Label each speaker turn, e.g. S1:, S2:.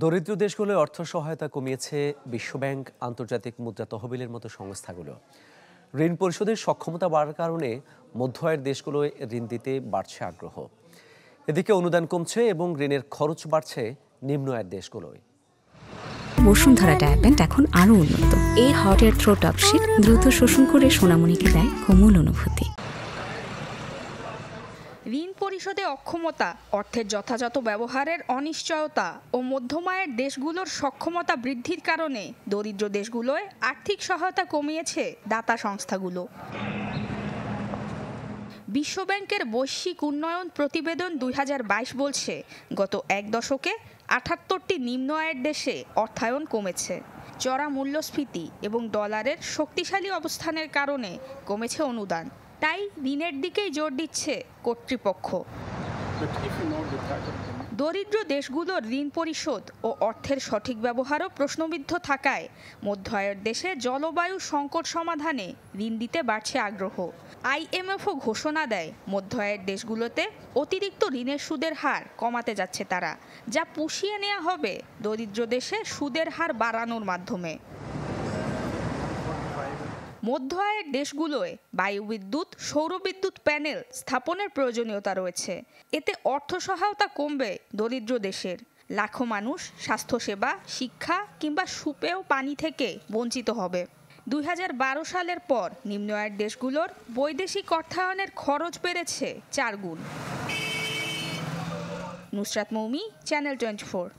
S1: দরিদ্র দেশগুলোয় অর্থ সহায়তা কমিয়েছে বিশ্বব্যাংক, আন্তর্জাতিক মুদ্রা তহবিলের মতো সংস্থাগুলো। ঋণ পরিশোধের সক্ষমতা বাড়ার কারণে মধ্য আয়ের দেশগুলোয় ঋণ দিতে বাড়ছে আগ্রহ। এদিকে অনুদান কমছে এবং ঋণের খরচ বাড়ছে নিম্ন আয়ের দেশগুলোয়।
S2: বসুন্ধরা ডায়াপেন্ট এখন আরো উন্নত। এই hot air through top sheet দ্রুত শোষণ করে সোনামণিকে দেয় কোমল অনুভূতি।
S3: ঋণ পরিশোধে অক্ষমতা, অর্থের যথাযথ ব্যবহারের অনিশ্চয়তা ও মধ্যম আয়ের দেশগুলোর সক্ষমতা বৃদ্ধির কারণে দরিদ্র দেশগুলোয় আর্থিক সহায়তা কমিয়েছে দাতা সংস্থাগুলো। বিশ্বব্যাংকের বৈশ্বিক উন্নয়ন প্রতিবেদন 2022 বলছে, গত এক দশকে 78টি নিম্ন আয়ের দেশে অর্থায়ন কমেছে। চড়া মূল্যস্ফীতি এবং ডলারের শক্তিশালী অবস্থানের কারণে কমেছে অনুদান। তাই ঋণের দিকেই জোর দিচ্ছে কর্তৃপক্ষ। দরিদ্র দেশগুলোর ঋণ পরিশোধ ও অর্থের সঠিক ব্যবহারও প্রশ্নবিদ্ধ থাকায় মধ্য আয়ের দেশে জলবায়ু সংকট সমাধানে ঋণ দিতে বাড়ছে আগ্রহ। IMFও ঘোষণা দেয়, মধ্য আয়ের দেশগুলোতে অতিরিক্ত ঋণের সুদের হার কমাতে যাচ্ছে তারা, যা পুষিয়ে নেওয়া হবে দরিদ্র দেশে সুদের হার বাড়ানোর মাধ্যমে। মধ্য আয়ের দেশগুলোয় বায়ুবিদ্যুৎ, সৌরবিদ্যুৎ প্যানেল স্থাপনের প্রয়োজনীয়তা রয়েছে। এতে অর্থ সহায়তা কমবে দরিদ্র দেশের। লাখো মানুষ স্বাস্থ্যসেবা, শিক্ষা কিংবা সুপেয় পানি থেকে বঞ্চিত হবে। 2012 সালের পর নিম্ন আয়ের দেশগুলোর বৈদেশিক অর্থায়নের খরচ বেড়েছে 4 গুণ। নুসরাত মৌমি, চ্যানেল 24।